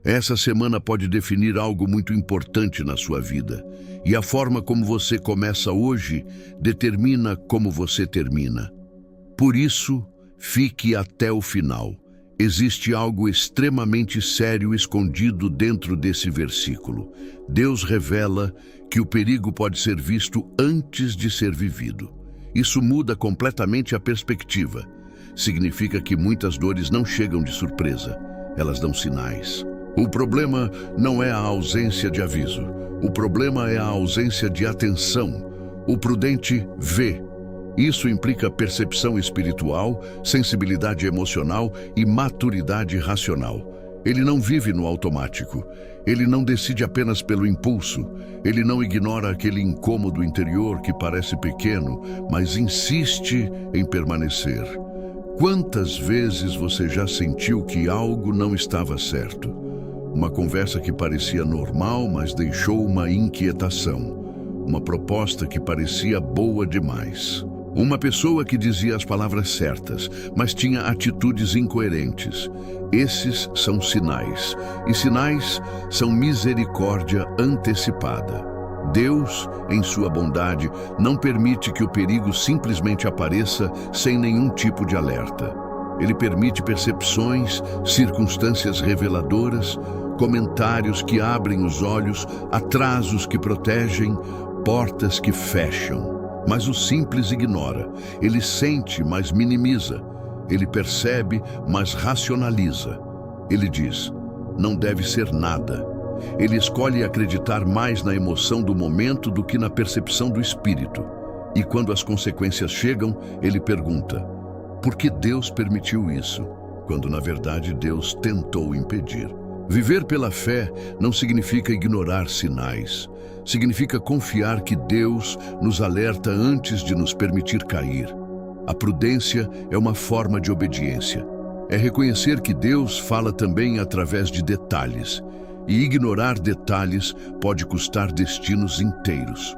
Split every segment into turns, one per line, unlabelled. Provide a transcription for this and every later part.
Essa semana pode definir algo muito importante na sua vida, e a forma como você começa hoje determina como você termina. Por isso, fique até o final. Existe algo extremamente sério escondido dentro desse versículo. Deus revela que o perigo pode ser visto antes de ser vivido. Isso muda completamente a perspectiva. Significa que muitas dores não chegam de surpresa, elas dão sinais. O problema não é a ausência de aviso. O problema é a ausência de atenção. O prudente vê. Isso implica percepção espiritual, sensibilidade emocional e maturidade racional. Ele não vive no automático. Ele não decide apenas pelo impulso. Ele não ignora aquele incômodo interior que parece pequeno, mas insiste em permanecer. Quantas vezes você já sentiu que algo não estava certo? Uma conversa que parecia normal, mas deixou uma inquietação. Uma proposta que parecia boa demais. Uma pessoa que dizia as palavras certas, mas tinha atitudes incoerentes. Esses são sinais. E sinais são misericórdia antecipada. Deus, em sua bondade, não permite que o perigo simplesmente apareça sem nenhum tipo de alerta. Ele permite percepções, circunstâncias reveladoras, comentários que abrem os olhos, atrasos que protegem, portas que fecham. Mas o simples ignora. Ele sente, mas minimiza. Ele percebe, mas racionaliza. Ele diz, não deve ser nada. Ele escolhe acreditar mais na emoção do momento do que na percepção do espírito. E quando as consequências chegam, ele pergunta, por que Deus permitiu isso? Quando, na verdade, Deus tentou impedir. Viver pela fé não significa ignorar sinais. Significa confiar que Deus nos alerta antes de nos permitir cair. A prudência é uma forma de obediência. É reconhecer que Deus fala também através de detalhes. E ignorar detalhes pode custar destinos inteiros.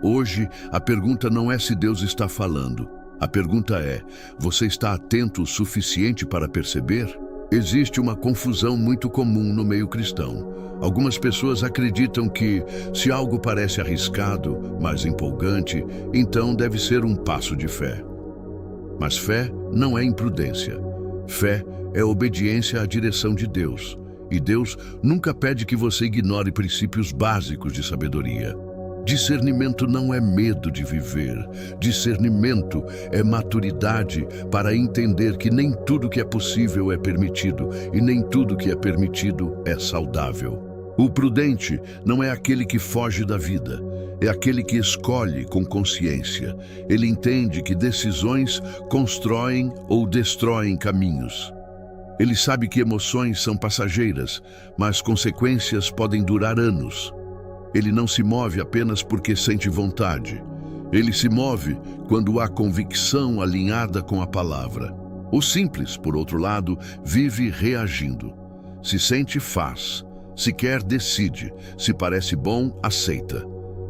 Hoje, a pergunta não é se Deus está falando. A pergunta é, você está atento o suficiente para perceber? Existe uma confusão muito comum no meio cristão. Algumas pessoas acreditam que, se algo parece arriscado, mas empolgante, então deve ser um passo de fé. Mas fé não é imprudência. Fé é obediência à direção de Deus. E Deus nunca pede que você ignore princípios básicos de sabedoria. Discernimento não é medo de viver. Discernimento é maturidade para entender que nem tudo que é possível é permitido e nem tudo que é permitido é saudável. O prudente não é aquele que foge da vida, é aquele que escolhe com consciência. Ele entende que decisões constroem ou destroem caminhos. Ele sabe que emoções são passageiras, mas consequências podem durar anos. Ele não se move apenas porque sente vontade. Ele se move quando há convicção alinhada com a palavra. O simples, por outro lado, vive reagindo. Se sente, faz. Se quer, decide. Se parece bom, aceita.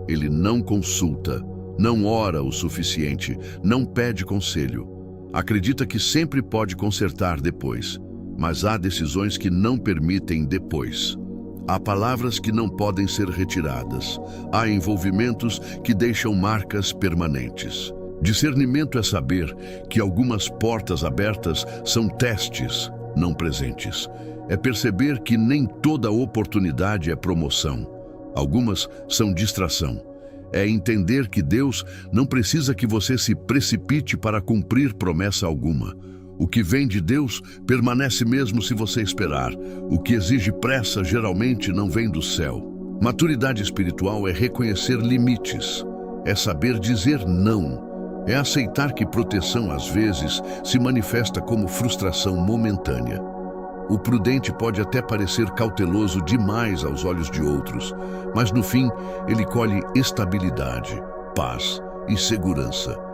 Ele não consulta, não ora o suficiente, não pede conselho. Acredita que sempre pode consertar depois. Mas há decisões que não permitem depois. Há palavras que não podem ser retiradas. Há envolvimentos que deixam marcas permanentes. Discernimento é saber que algumas portas abertas são testes, não presentes. É perceber que nem toda oportunidade é promoção. Algumas são distração. É entender que Deus não precisa que você se precipite para cumprir promessa alguma. O que vem de Deus permanece mesmo se você esperar. O que exige pressa geralmente não vem do céu. Maturidade espiritual é reconhecer limites. É saber dizer não. É aceitar que proteção às vezes se manifesta como frustração momentânea. O prudente pode até parecer cauteloso demais aos olhos de outros, mas no fim ele colhe estabilidade, paz e segurança.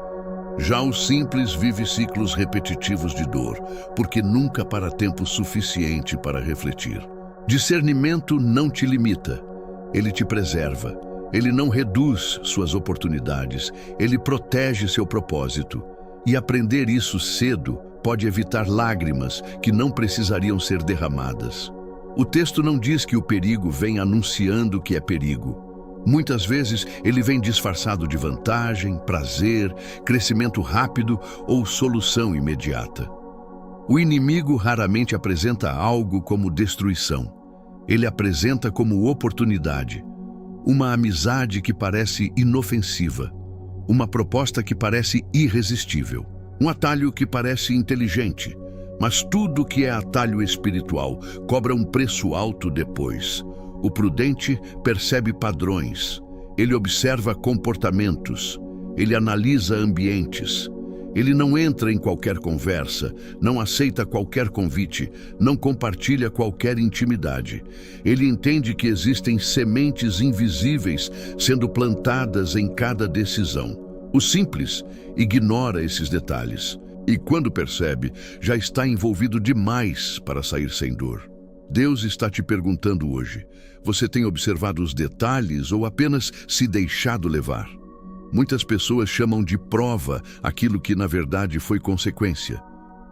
Já o simples vive ciclos repetitivos de dor, porque nunca para tempo suficiente para refletir. Discernimento não te limita, ele te preserva. Ele não reduz suas oportunidades, ele protege seu propósito. E aprender isso cedo pode evitar lágrimas que não precisariam ser derramadas. O texto não diz que o perigo vem anunciando que é perigo. Muitas vezes ele vem disfarçado de vantagem, prazer, crescimento rápido ou solução imediata. O inimigo raramente apresenta algo como destruição. Ele apresenta como oportunidade, uma amizade que parece inofensiva, uma proposta que parece irresistível, um atalho que parece inteligente, mas tudo que é atalho espiritual cobra um preço alto depois. O prudente percebe padrões, ele observa comportamentos, ele analisa ambientes. Ele não entra em qualquer conversa, não aceita qualquer convite, não compartilha qualquer intimidade. Ele entende que existem sementes invisíveis sendo plantadas em cada decisão. O simples ignora esses detalhes e, quando percebe, já está envolvido demais para sair sem dor. Deus está te perguntando hoje: você tem observado os detalhes ou apenas se deixado levar? Muitas pessoas chamam de prova aquilo que na verdade foi consequência.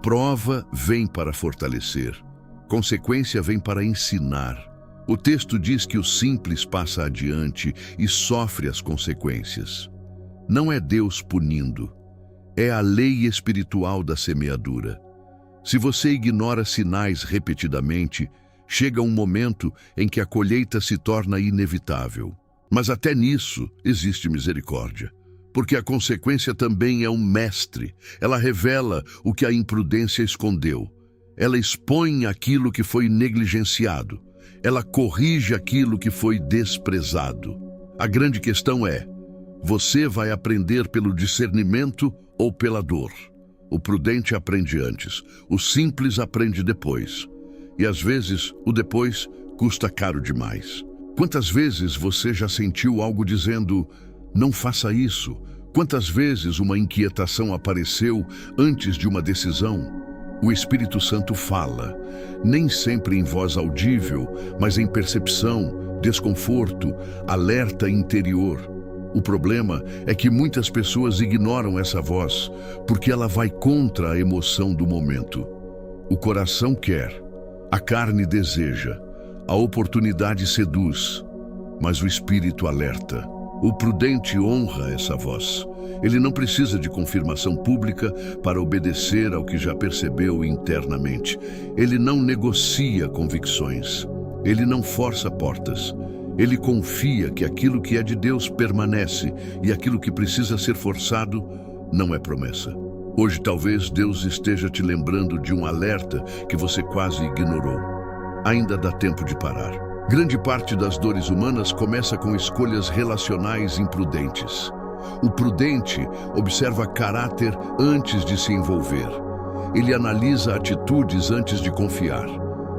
Prova vem para fortalecer. Consequência vem para ensinar. O texto diz que o simples passa adiante e sofre as consequências. Não é Deus punindo. É a lei espiritual da semeadura. Se você ignora sinais repetidamente, chega um momento em que a colheita se torna inevitável. Mas até nisso existe misericórdia, porque a consequência também é um mestre. Ela revela o que a imprudência escondeu. Ela expõe aquilo que foi negligenciado. Ela corrige aquilo que foi desprezado. A grande questão é: você vai aprender pelo discernimento ou pela dor? O prudente aprende antes, o simples aprende depois. E às vezes, o depois custa caro demais. Quantas vezes você já sentiu algo dizendo: não faça isso? Quantas vezes uma inquietação apareceu antes de uma decisão? O Espírito Santo fala, nem sempre em voz audível, mas em percepção, desconforto, alerta interior. O problema é que muitas pessoas ignoram essa voz, porque ela vai contra a emoção do momento. O coração quer, a carne deseja, a oportunidade seduz, mas o Espírito alerta. O prudente honra essa voz. Ele não precisa de confirmação pública para obedecer ao que já percebeu internamente. Ele não negocia convicções. Ele não força portas. Ele confia que aquilo que é de Deus permanece e aquilo que precisa ser forçado não é promessa. Hoje talvez Deus esteja te lembrando de um alerta que você quase ignorou. Ainda dá tempo de parar. Grande parte das dores humanas começa com escolhas relacionais imprudentes. O prudente observa caráter antes de se envolver. Ele analisa atitudes antes de confiar.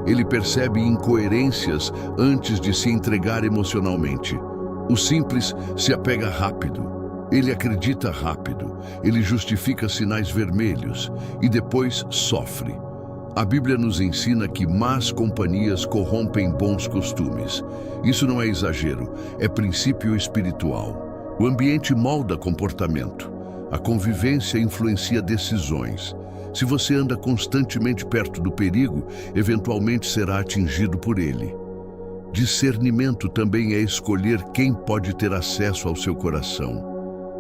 Ele percebe incoerências antes de se entregar emocionalmente. O simples se apega rápido. Ele acredita rápido. Ele justifica sinais vermelhos e depois sofre. A Bíblia nos ensina que más companhias corrompem bons costumes. Isso não é exagero, é princípio espiritual. O ambiente molda comportamento. A convivência influencia decisões. Se você anda constantemente perto do perigo, eventualmente será atingido por ele. Discernimento também é escolher quem pode ter acesso ao seu coração.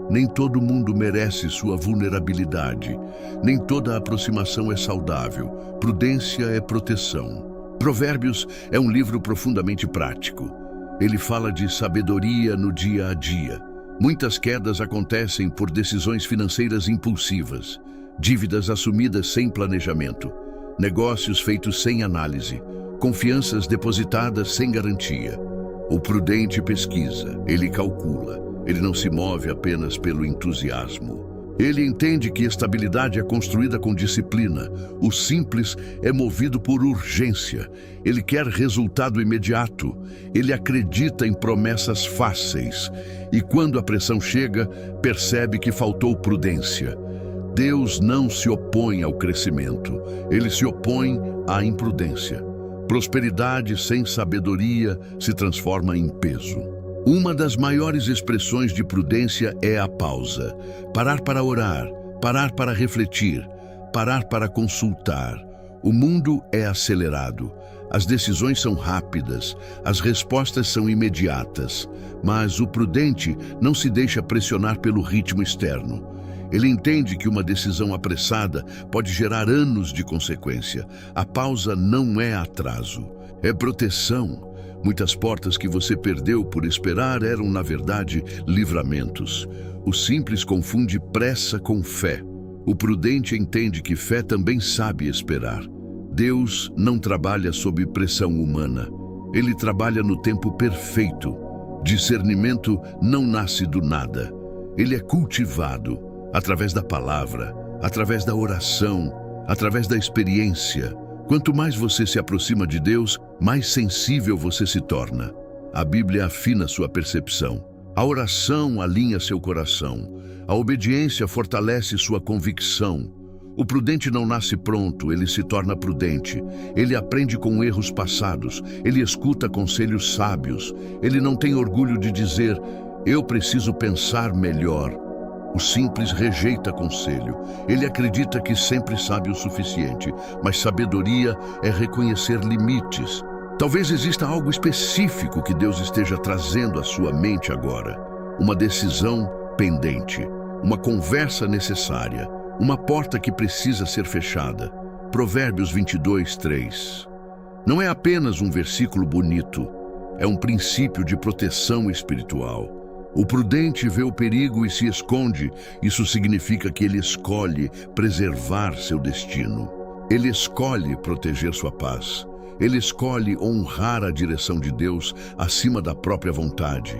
Nem todo mundo merece sua vulnerabilidade. Nem toda aproximação é saudável. Prudência é proteção. Provérbios é um livro profundamente prático. Ele fala de sabedoria no dia a dia. Muitas quedas acontecem por decisões financeiras impulsivas, dívidas assumidas sem planejamento, negócios feitos sem análise, confianças depositadas sem garantia. O prudente pesquisa, ele calcula, ele não se move apenas pelo entusiasmo. Ele entende que estabilidade é construída com disciplina. O simples é movido por urgência. Ele quer resultado imediato. Ele acredita em promessas fáceis. E quando a pressão chega, percebe que faltou prudência. Deus não se opõe ao crescimento. Ele se opõe à imprudência. Prosperidade sem sabedoria se transforma em peso. Uma das maiores expressões de prudência é a pausa. Parar para orar, parar para refletir, parar para consultar. O mundo é acelerado. As decisões são rápidas, as respostas são imediatas, mas o prudente não se deixa pressionar pelo ritmo externo. Ele entende que uma decisão apressada pode gerar anos de consequência. A pausa não é atraso, é proteção. Muitas portas que você perdeu por esperar eram, na verdade, livramentos. O simples confunde pressa com fé. O prudente entende que fé também sabe esperar. Deus não trabalha sob pressão humana. Ele trabalha no tempo perfeito. Discernimento não nasce do nada. Ele é cultivado através da palavra, através da oração, através da experiência. Quanto mais você se aproxima de Deus, mais sensível você se torna. A Bíblia afina sua percepção. A oração alinha seu coração. A obediência fortalece sua convicção. O prudente não nasce pronto, ele se torna prudente. Ele aprende com erros passados. Ele escuta conselhos sábios. Ele não tem orgulho de dizer, eu preciso pensar melhor. O simples rejeita conselho. Ele acredita que sempre sabe o suficiente, mas sabedoria é reconhecer limites. Talvez exista algo específico que Deus esteja trazendo à sua mente agora. Uma decisão pendente, uma conversa necessária, uma porta que precisa ser fechada. Provérbios 22:3. Não é apenas um versículo bonito, é um princípio de proteção espiritual. O prudente vê o perigo e se esconde. Isso significa que ele escolhe preservar seu destino. Ele escolhe proteger sua paz. Ele escolhe honrar a direção de Deus acima da própria vontade.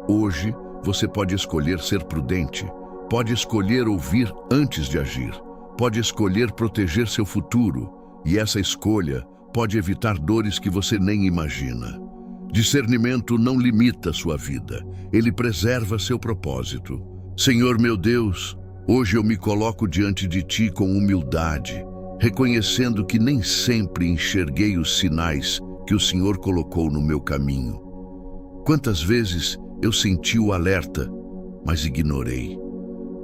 Hoje, você pode escolher ser prudente. Pode escolher ouvir antes de agir. Pode escolher proteger seu futuro. E essa escolha pode evitar dores que você nem imagina. Discernimento não limita sua vida, ele preserva seu propósito. Senhor meu Deus, hoje eu me coloco diante de Ti com humildade, reconhecendo que nem sempre enxerguei os sinais que o Senhor colocou no meu caminho. Quantas vezes eu senti o alerta, mas ignorei.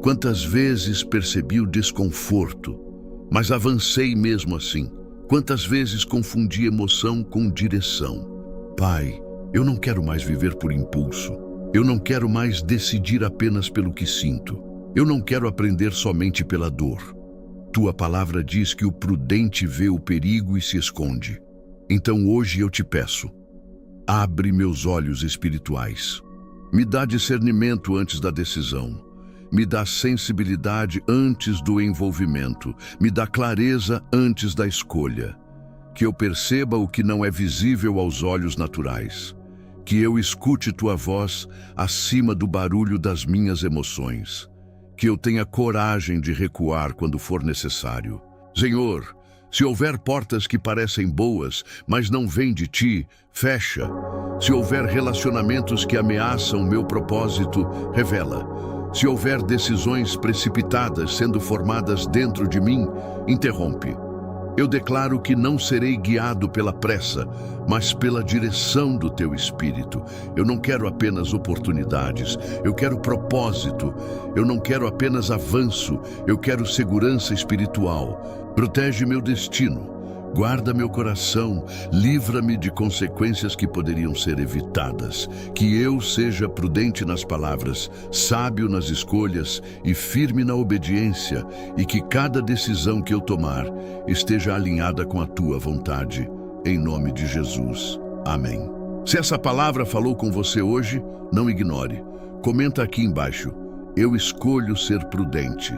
Quantas vezes percebi o desconforto, mas avancei mesmo assim. Quantas vezes confundi emoção com direção. Pai, eu não quero mais viver por impulso. Eu não quero mais decidir apenas pelo que sinto. Eu não quero aprender somente pela dor. Tua palavra diz que o prudente vê o perigo e se esconde. Então hoje eu te peço, abre meus olhos espirituais. Me dá discernimento antes da decisão. Me dá sensibilidade antes do envolvimento. Me dá clareza antes da escolha. Que eu perceba o que não é visível aos olhos naturais. Que eu escute tua voz acima do barulho das minhas emoções. Que eu tenha coragem de recuar quando for necessário. Senhor, se houver portas que parecem boas, mas não vêm de Ti, fecha. Se houver relacionamentos que ameaçam meu propósito, revela. Se houver decisões precipitadas sendo formadas dentro de mim, interrompe. Eu declaro que não serei guiado pela pressa, mas pela direção do Teu Espírito. Eu não quero apenas oportunidades, eu quero propósito. Eu não quero apenas avanço, eu quero segurança espiritual. Protege meu destino, guarda meu coração, livra-me de consequências que poderiam ser evitadas. Que eu seja prudente nas palavras, sábio nas escolhas e firme na obediência, e que cada decisão que eu tomar esteja alinhada com a Tua vontade. Em nome de Jesus. Amém. Se essa palavra falou com você hoje, não ignore. Comenta aqui embaixo, eu escolho ser prudente.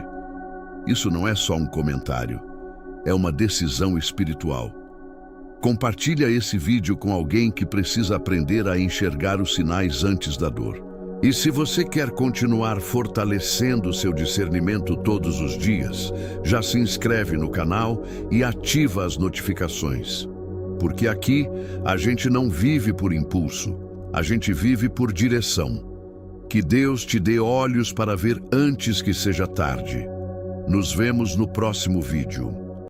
Isso não é só um comentário. É uma decisão espiritual. Compartilha esse vídeo com alguém que precisa aprender a enxergar os sinais antes da dor. E se você quer continuar fortalecendo seu discernimento todos os dias, já se inscreve no canal e ativa as notificações. Porque aqui a gente não vive por impulso, a gente vive por direção. Que Deus te dê olhos para ver antes que seja tarde. Nos vemos no próximo vídeo.